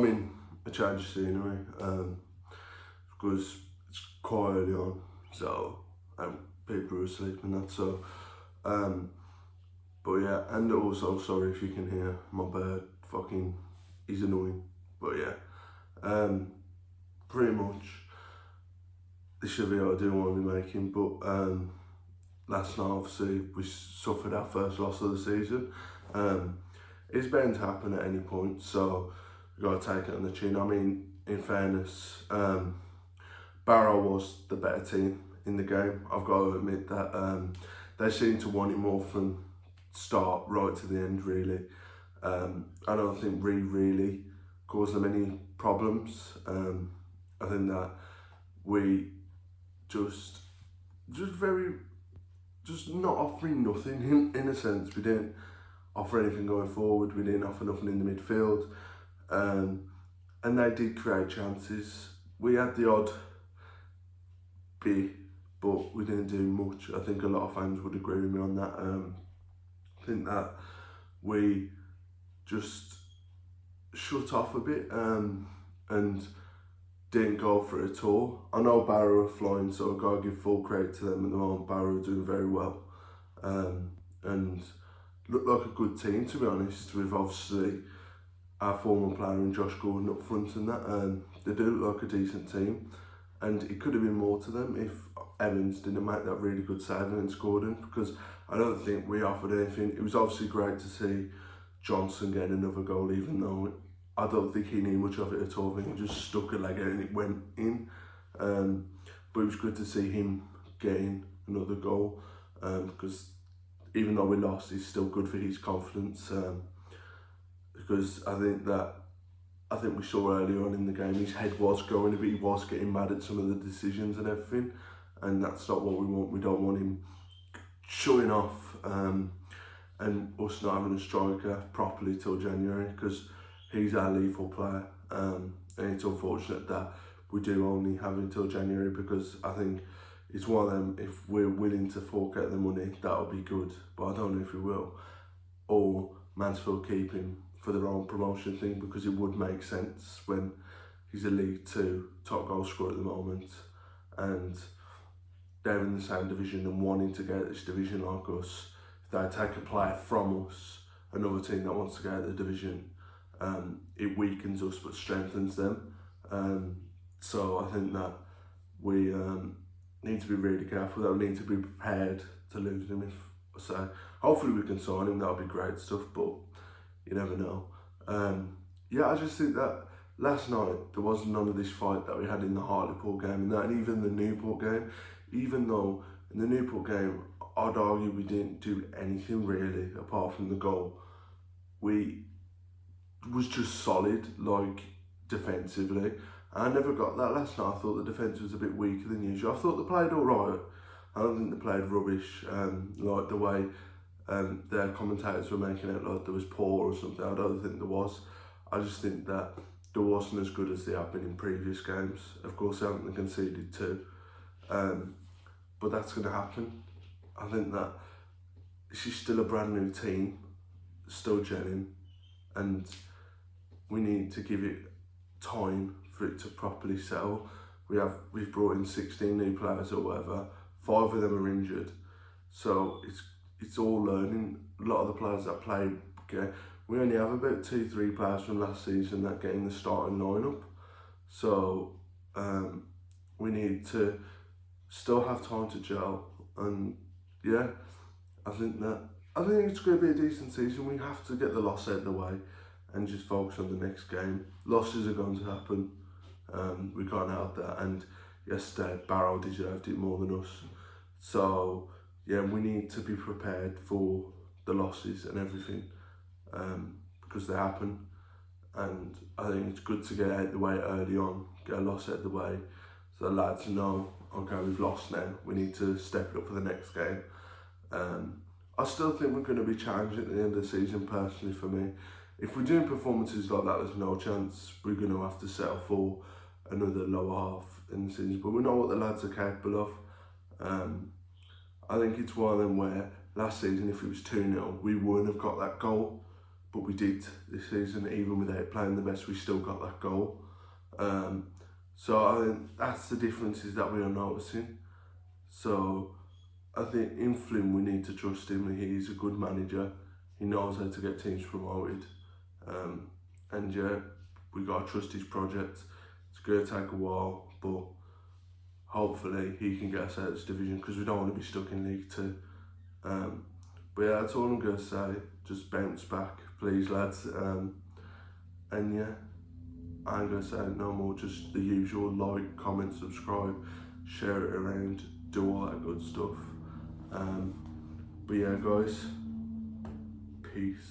mean, a change of scenery, because it's quite early on, so people are asleep and that, so, but yeah, and also, sorry if you can hear my bird, he's annoying, but yeah, pretty much, this is a video I do want to be making, but last night obviously we suffered our first loss of the season. It's bound to happen at any point, so we've got to take it on the chin. I mean, in fairness, Barrow was the better team in the game. I've got to admit that they seemed to want it more from start right to the end, really. I don't think we really caused them any problems. I think that we just not offering nothing in a sense. We didn't offer anything going forward, we didn't offer nothing in the midfield, and they did create chances. We had the odd bit, but we didn't do much. I think a lot of fans would agree with me on that. I think that we just shut off a bit and didn't go for it at all. I know Barrow are flying, so I've got to give full credit to them at the moment. Barrow are doing very well, and look like a good team, to be honest, with obviously our former player and Josh Gordon up front and that. They do look like a decent team, and it could have been more to them if Evans didn't make that really good save against Gordon, because I don't think we offered anything. It was obviously great to see Johnson get another goal, even though I don't think he knew much of it at all. I think he just stuck a leg out and it went in. But it was good to see him getting another goal, because even though we lost, it's still good for his confidence. Because I think we saw earlier on in the game, his head was going a bit, he was getting mad at some of the decisions and everything, and that's not what we want. We don't want him showing off and us not having a striker properly till January, because he's our lethal player, and it's unfortunate that we do only have him till January, because I think it's one of them, if we're willing to fork out the money, that'll be good, but I don't know if we will. Or Mansfield keep him for their own promotion thing, because it would make sense when he's a League 2 top goal scorer at the moment, and they're in the same division and wanting to get out this division like us. If they take a player from us, another team that wants to get out of the division, it weakens us but strengthens them. So I think that we need to be really careful, that we need to be prepared to lose him. If I say, hopefully we can sign him, that'll be great stuff, but you never know. Yeah, I just think that last night there was none of this fight that we had in the Hartlepool game and that, and even the Newport game. Even though in the Newport game, I'd argue we didn't do anything really apart from the goal. We was just solid, like, defensively. I never got that last night. I thought the defence was a bit weaker than usual. I thought they played all right. I don't think they played rubbish, like the way their commentators were making it like there was poor or something. I don't think there was. I just think that there wasn't as good as they have been in previous games. Of course, they haven't conceded two, but that's going to happen. I think that she's still a brand new team, still gelling, and we need to give it time for it to properly settle. We've brought in 16 new players or whatever. 5 of them are injured, so it's all learning. A lot of the players that played, we only have about 2-3 players from last season that get in the starting lineup. So we need to still have time to gel, and yeah, I think it's going to be a decent season. We have to get the loss out of the way and just focus on the next game. Losses are going to happen. We can't help that. And yesterday, Barrow deserved it more than us. So yeah, we need to be prepared for the losses and everything, because they happen. And I think it's good to get out of the way early on, get a loss out of the way, so the lads know, okay, we've lost now, we need to step it up for the next game. I still think we're going to be challenging at the end of the season, personally, for me. If we're doing performances like that, there's no chance we're going to have to settle for another lower half in the season. But we know what the lads are capable of. I think it's one of them where last season, if it was 2-0, we wouldn't have got that goal. but we did this season. Even without playing the best, we still got that goal. So I think that's the differences that we are noticing. So I think in Flynn we need to trust him. He's a good manager. He knows how to get teams promoted. And yeah, we got to trust his project. It's going to take a while, but hopefully he can get us out of this division, because we don't want to be stuck in League Two. But yeah, that's all I'm going to say. Just bounce back, please, lads. And yeah, I ain't going to say no more. Just the usual: like, comment, subscribe, share it around, do all that good stuff. But yeah, guys, peace.